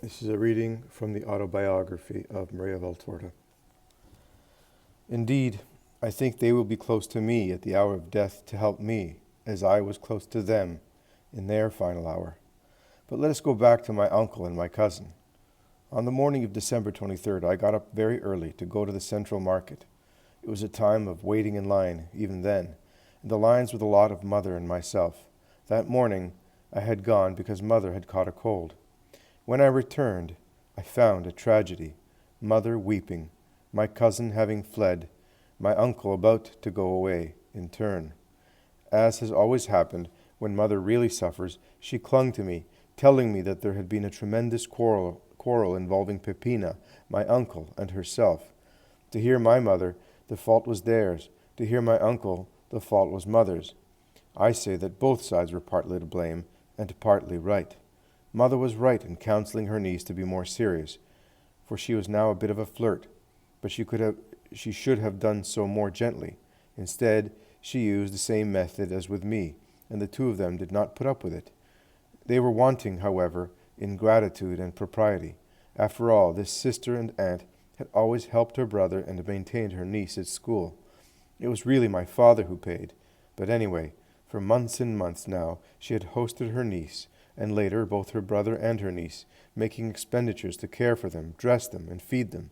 This is a reading from the Autobiography of Maria Valtorta. Indeed, I think they will be close to me at the hour of death to help me, as I was close to them in their final hour. But let us go back to my uncle and my cousin. On the morning of December 23rd, I got up very early to go to the central market. It was a time of waiting in line, even then, and the lines were the lot of Mother and myself. That morning, I had gone because Mother had caught a cold. When I returned, I found a tragedy. Mother weeping, my cousin having fled, my uncle about to go away in turn. As has always happened, when Mother really suffers, she clung to me, telling me that there had been a tremendous quarrel involving Peppina, my uncle, and herself. To hear my mother, the fault was theirs. To hear my uncle, the fault was Mother's. I say that both sides were partly to blame, and partly right. Mother was right in counseling her niece to be more serious, for she was now a bit of a flirt, but she should have done so more gently. Instead, she used the same method as with me, and the two of them did not put up with it. They were wanting, however, in gratitude and propriety. After all, this sister and aunt had always helped her brother and maintained her niece at school. It was really my father who paid, but anyway, for months and months now, she had hosted her niece, and later both her brother and her niece, making expenditures to care for them, dress them, and feed them.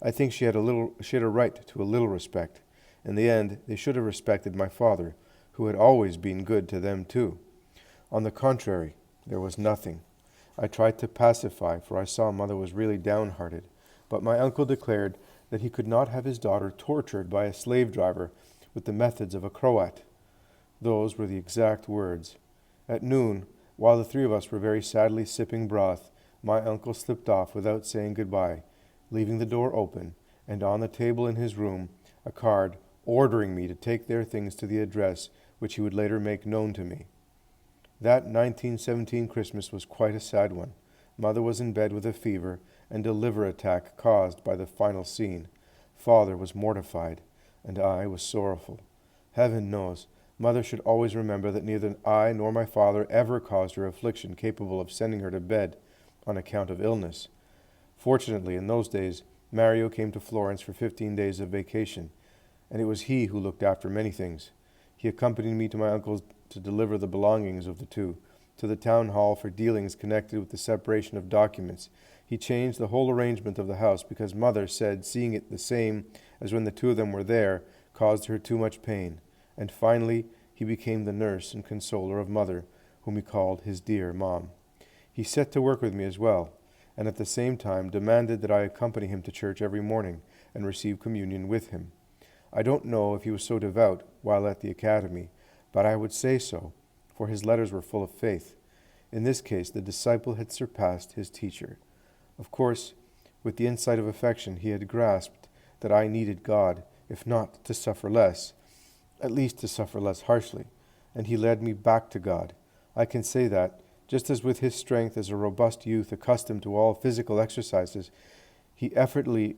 I think she had a right to a little respect. In the end, they should have respected my father, who had always been good to them too. On the contrary, there was nothing. I tried to pacify, for I saw Mother was really downhearted, but my uncle declared that he could not have his daughter tortured by a slave driver with the methods of a Croat. Those were the exact words. At noon, while the three of us were very sadly sipping broth, my uncle slipped off without saying goodbye, leaving the door open, and on the table in his room a card ordering me to take their things to the address which he would later make known to me. That 1917 Christmas was quite a sad one. Mother was in bed with a fever and a liver attack caused by the final scene. Father was mortified, and I was sorrowful. Heaven knows, Mother should always remember that neither I nor my father ever caused her affliction capable of sending her to bed on account of illness. Fortunately, in those days, Mario came to Florence for 15 days of vacation, and it was he who looked after many things. He accompanied me to my uncle's to deliver the belongings of the two, to the town hall for dealings connected with the separation of documents. He changed the whole arrangement of the house because Mother said seeing it the same as when the two of them were there caused her too much pain. And finally, he became the nurse and consoler of Mother, whom he called his dear Mom. He set to work with me as well, and at the same time demanded that I accompany him to church every morning and receive communion with him. I don't know if he was so devout while at the academy, but I would say so, for his letters were full of faith. In this case, the disciple had surpassed his teacher. Of course, with the insight of affection, he had grasped that I needed God, if not to suffer less, at least to suffer less harshly, and he led me back to God. I can say that, just as with his strength as a robust youth accustomed to all physical exercises, he effortlessly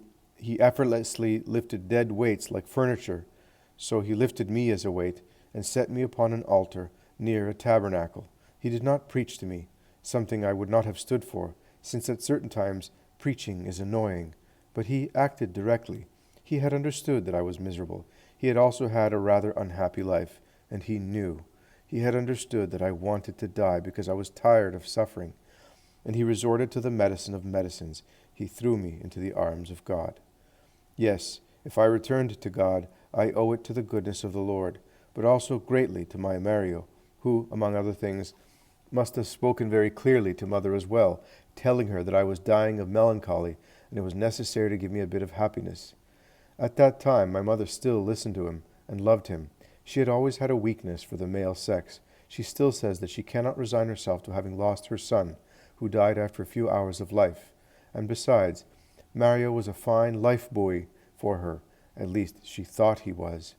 lifted dead weights like furniture, so he lifted me as a weight and set me upon an altar near a tabernacle. He did not preach to me, something I would not have stood for, since at certain times preaching is annoying, but he acted directly. He had understood that I was miserable. He had also had a rather unhappy life, and he knew. He had understood that I wanted to die because I was tired of suffering, and he resorted to the medicine of medicines. He threw me into the arms of God. Yes, if I returned to God, I owe it to the goodness of the Lord, but also greatly to my Mario, who, among other things, must have spoken very clearly to Mother as well, telling her that I was dying of melancholy, and it was necessary to give me a bit of happiness. At that time, my mother still listened to him and loved him. She had always had a weakness for the male sex. She still says that she cannot resign herself to having lost her son, who died after a few hours of life. And besides, Mario was a fine life buoy for her. At least she thought he was.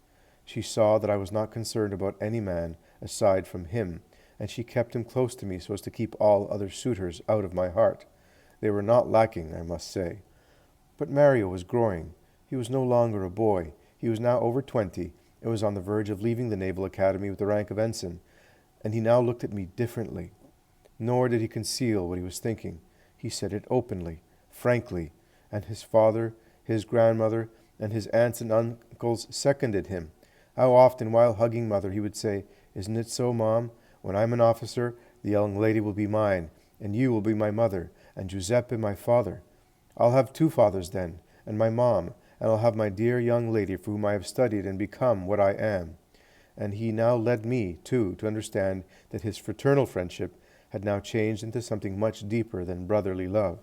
She saw that I was not concerned about any man aside from him, and she kept him close to me so as to keep all other suitors out of my heart. They were not lacking, I must say. But Mario was growing. He was no longer a boy. He was now over 20, and was on the verge of leaving the Naval Academy with the rank of ensign, and he now looked at me differently. Nor did he conceal what he was thinking. He said it openly, frankly, and his father, his grandmother, and his aunts and uncles seconded him. How often, while hugging mother, he would say, "Isn't it so, Mom? When I'm an officer, the young lady will be mine, and you will be my mother, and Giuseppe my father. I'll have two fathers then, and my mom, and I'll have my dear young lady for whom I have studied and become what I am." And he now led me, too, to understand that his fraternal friendship had now changed into something much deeper than brotherly love.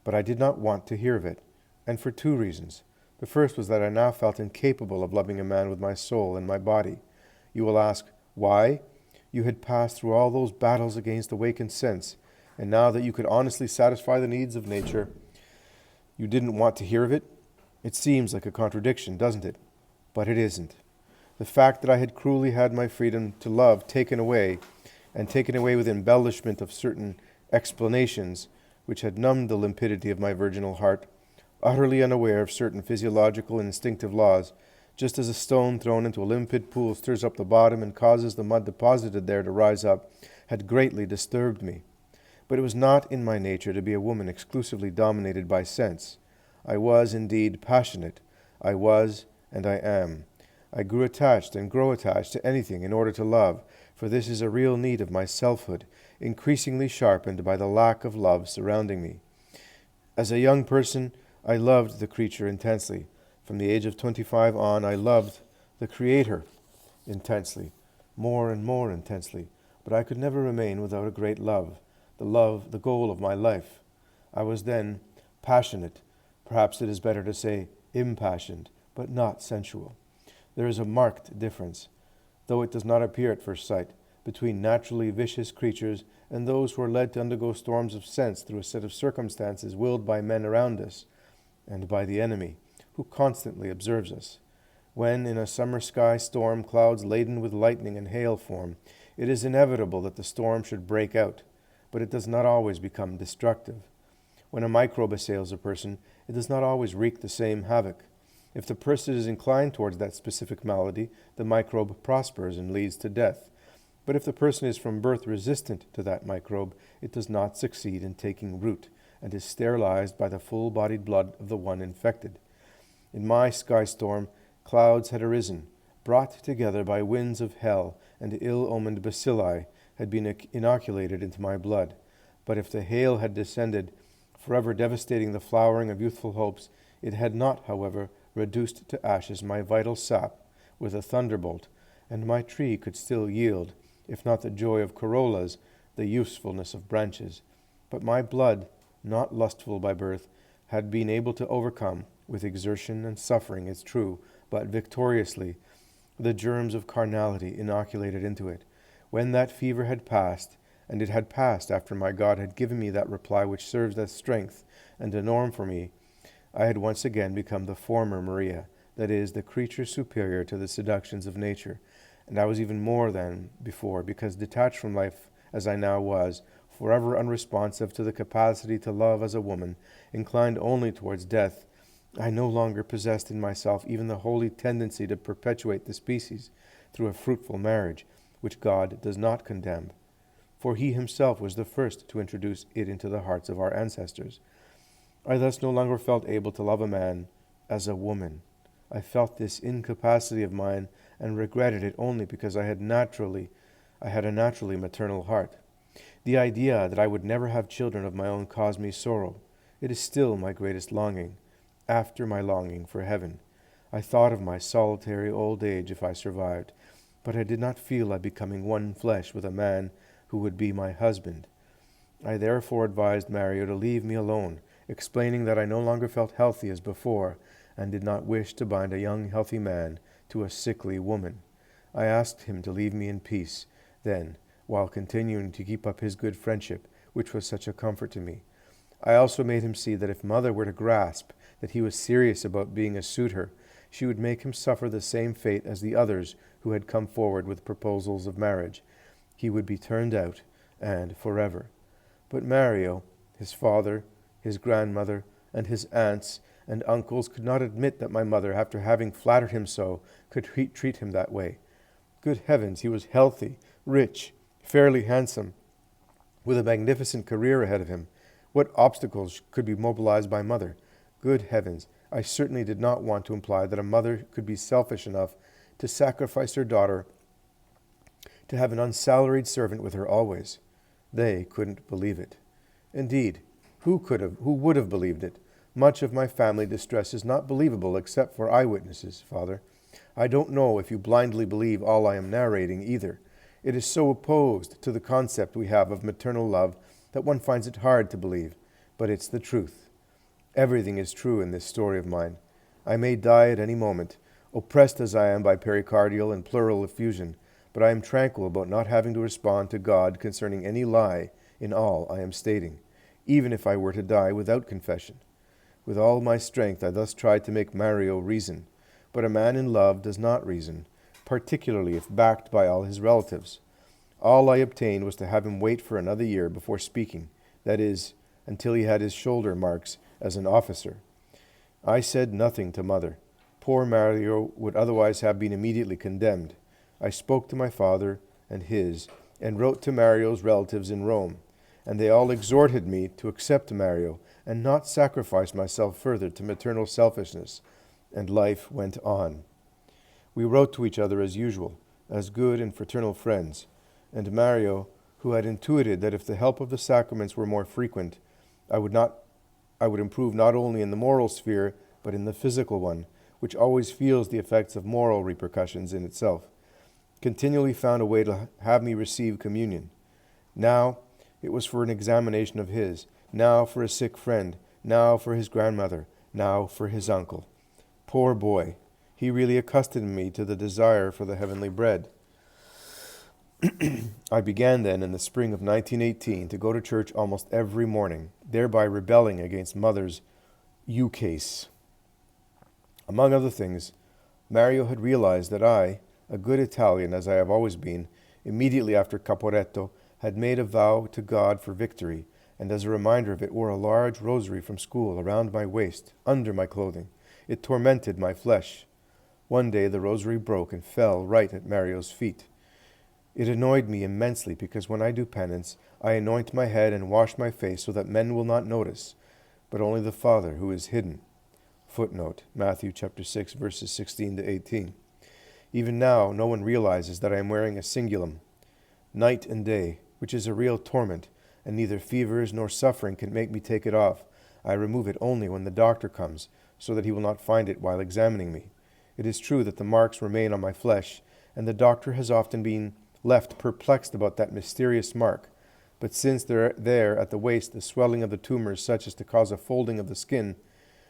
But I did not want to hear of it, and for two reasons. The first was that I now felt incapable of loving a man with my soul and my body. You will ask, why? You had passed through all those battles against awakened sense, and now that you could honestly satisfy the needs of nature, you didn't want to hear of it? It seems like a contradiction, doesn't it? But it isn't. The fact that I had cruelly had my freedom to love taken away, and taken away with embellishment of certain explanations which had numbed the limpidity of my virginal heart, utterly unaware of certain physiological and instinctive laws, just as a stone thrown into a limpid pool stirs up the bottom and causes the mud deposited there to rise up, had greatly disturbed me. But it was not in my nature to be a woman exclusively dominated by sense. I was, indeed, passionate. I was, and I am. I grew attached and grow attached to anything in order to love, for this is a real need of my selfhood, increasingly sharpened by the lack of love surrounding me. As a young person, I loved the creature intensely. From the age of 25 on, I loved the Creator intensely, more and more intensely, but I could never remain without a great love, the goal of my life. I was then passionate, perhaps it is better to say impassioned, but not sensual. There is a marked difference, though it does not appear at first sight, between naturally vicious creatures and those who are led to undergo storms of sense through a set of circumstances willed by men around us, and by the enemy, who constantly observes us. When in a summer sky storm clouds laden with lightning and hail form, it is inevitable that the storm should break out, but it does not always become destructive. When a microbe assails a person, it does not always wreak the same havoc. If the person is inclined towards that specific malady, the microbe prospers and leads to death. But if the person is from birth resistant to that microbe, it does not succeed in taking root, and is sterilized by the full-bodied blood of the one infected. In my sky storm, clouds had arisen, brought together by winds of hell, and ill-omened bacilli had been inoculated into my blood. But if the hail had descended, forever devastating the flowering of youthful hopes, it had not, however, reduced to ashes my vital sap with a thunderbolt, and my tree could still yield, if not the joy of corollas, the usefulness of branches. But my blood, not lustful by birth, had been able to overcome, with exertion and suffering, it's true, but victoriously, the germs of carnality inoculated into it. When that fever had passed, and it had passed after my God had given me that reply which serves as strength and a norm for me, I had once again become the former Maria, that is, the creature superior to the seductions of nature, and I was even more than before, because detached from life as I now was, forever unresponsive to the capacity to love as a woman, inclined only towards death, I no longer possessed in myself even the holy tendency to perpetuate the species through a fruitful marriage, which God does not condemn, for he himself was the first to introduce it into the hearts of our ancestors. I thus no longer felt able to love a man as a woman. I felt this incapacity of mine and regretted it only because I had a naturally maternal heart. The idea that I would never have children of my own caused me sorrow. It is still my greatest longing, after my longing for heaven. I thought of my solitary old age if I survived, but I did not feel like becoming one flesh with a man who would be my husband. I therefore advised Mario to leave me alone, explaining that I no longer felt healthy as before, and did not wish to bind a young, healthy man to a sickly woman. I asked him to leave me in peace, then, while continuing to keep up his good friendship, which was such a comfort to me. I also made him see that if Mother were to grasp that he was serious about being a suitor, she would make him suffer the same fate as the others who had come forward with proposals of marriage. He would be turned out, and forever. But Mario, his father, his grandmother, and his aunts and uncles could not admit that my mother, after having flattered him so, could treat him that way. Good heavens, he was healthy, rich, fairly handsome, with a magnificent career ahead of him. What obstacles could be mobilized by mother? Good heavens, I certainly did not want to imply that a mother could be selfish enough to sacrifice her daughter to have an unsalaried servant with her always. They couldn't believe it. Indeed, who would have believed it? Much of my family distress is not believable except for eyewitnesses, Father. I don't know if you blindly believe all I am narrating either. It is so opposed to the concept we have of maternal love that one finds it hard to believe, but it's the truth. Everything is true in this story of mine. I may die at any moment, oppressed as I am by pericardial and pleural effusion, but I am tranquil about not having to respond to God concerning any lie in all I am stating, even if I were to die without confession. With all my strength I thus tried to make Mario reason, but a man in love does not reason, particularly if backed by all his relatives. All I obtained was to have him wait for another year before speaking, that is, until he had his shoulder marks as an officer. I said nothing to mother. Poor Mario would otherwise have been immediately condemned. I spoke to my father and his, and wrote to Mario's relatives in Rome, and they all exhorted me to accept Mario and not sacrifice myself further to maternal selfishness, and life went on. We wrote to each other as usual, as good and fraternal friends, and Mario, who had intuited that if the help of the sacraments were more frequent, I would improve not only in the moral sphere, but in the physical one, which always feels the effects of moral repercussions in itself, continually found a way to have me receive communion. Now it was for an examination of his, now for a sick friend, now for his grandmother, now for his uncle. Poor boy, he really accustomed me to the desire for the heavenly bread. I began then in the spring of 1918 to go to church almost every morning, thereby rebelling against mother's ukase. Among other things, Mario had realized that I, a good Italian as I have always been, immediately after Caporetto, had made a vow to God for victory, and as a reminder of it wore a large rosary from school around my waist, under my clothing. It tormented my flesh. One day the rosary broke and fell right at Mario's feet. It annoyed me immensely because when I do penance, I anoint my head and wash my face so that men will not notice, but only the Father who is hidden. Footnote, Matthew chapter 6, verses 16 to 18. Even now, no one realizes that I am wearing a cingulum, night and day, which is a real torment, and neither fevers nor suffering can make me take it off. I remove it only when the doctor comes, so that he will not find it while examining me. It is true that the marks remain on my flesh, and the doctor has often been left perplexed about that mysterious mark. But since there at the waist the swelling of the tumor is such as to cause a folding of the skin,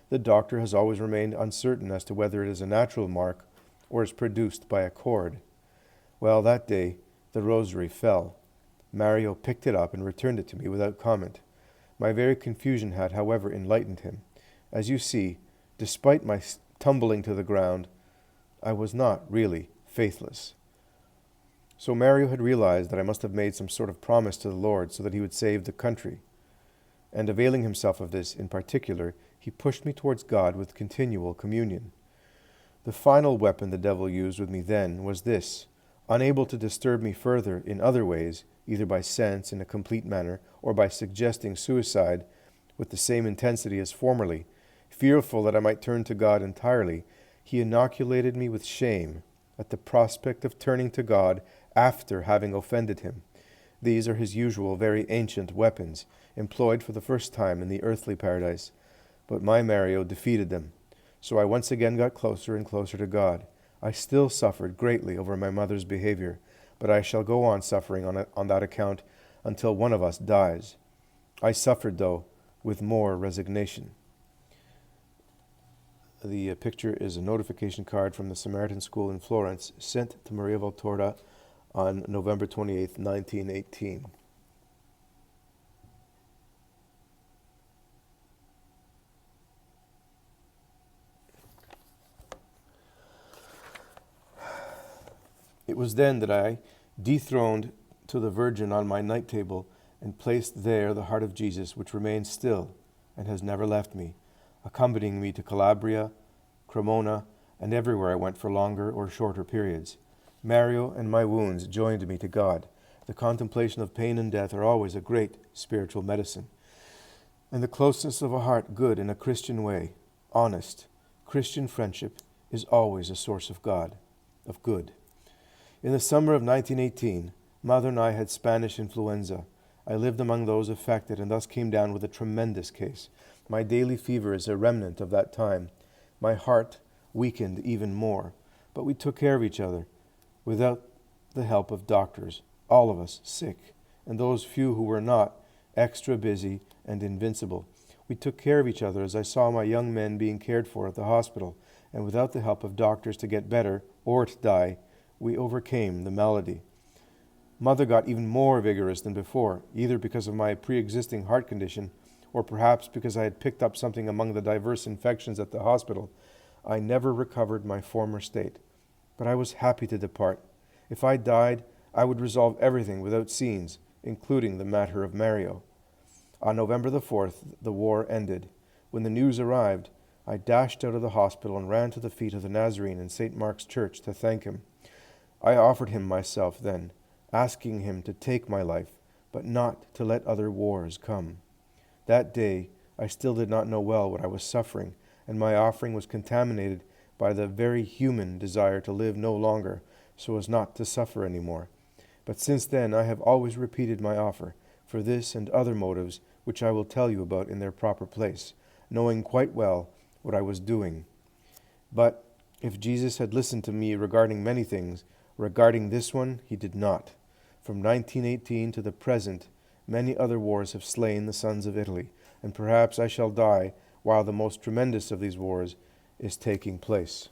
the doctor has always remained uncertain as to whether it is a natural mark or is produced by a cord. Well, that day the rosary fell. Mario picked it up and returned it to me without comment. My very confusion had, however, enlightened him. As you see, despite my tumbling to the ground, I was not really faithless. So Mario had realized that I must have made some sort of promise to the Lord so that he would save the country. And availing himself of this in particular, he pushed me towards God with continual communion. The final weapon the devil used with me then was this: unable to disturb me further in other ways, either by sense in a complete manner or by suggesting suicide with the same intensity as formerly, fearful that I might turn to God entirely, he inoculated me with shame at the prospect of turning to God after having offended him. These are his usual very ancient weapons, employed for the first time in the earthly paradise. But my Mario defeated them. So I once again got closer and closer to God. I still suffered greatly over my mother's behavior, but I shall go on suffering on that account until one of us dies. I suffered, though, with more resignation. The picture is a notification card from the Samaritan School in Florence, sent to Maria Valtorta on November 28, 1918. It was then that I dethroned to the Virgin on my night table and placed there the heart of Jesus, which remains still and has never left me, accompanying me to Calabria, Cremona, and everywhere I went for longer or shorter periods. Mario and my wounds joined me to God. The contemplation of pain and death are always a great spiritual medicine. and the closeness of a heart good in a Christian way, honest, Christian friendship is always a source of good. In the summer of 1918, Mother and I had Spanish influenza. I lived among those affected and thus came down with a tremendous case. My daily fever is a remnant of that time. My heart weakened even more, but we took care of each other without the help of doctors, all of us sick, and those few who were not, extra busy and invincible. We took care of each other as I saw my young men being cared for at the hospital, and without the help of doctors to get better or to die, we overcame the malady. Mother got even more vigorous than before, either because of my pre-existing heart condition or perhaps because I had picked up something among the diverse infections at the hospital. I never recovered my former state, but I was happy to depart. If I died, I would resolve everything without scenes, including the matter of Mario. On November the 4th, the war ended. When the news arrived, I dashed out of the hospital and ran to the feet of the Nazarene in St. Mark's Church to thank him. I offered him myself then, asking him to take my life, but not to let other wars come. That day, I still did not know well what I was suffering, and my offering was contaminated by the very human desire to live no longer, so as not to suffer any more. But since then I have always repeated my offer, for this and other motives which I will tell you about in their proper place, knowing quite well what I was doing. But if Jesus had listened to me regarding many things, regarding this one he did not. From 1918 to the present, many other wars have slain the sons of Italy, and perhaps I shall die while the most tremendous of these wars is taking place.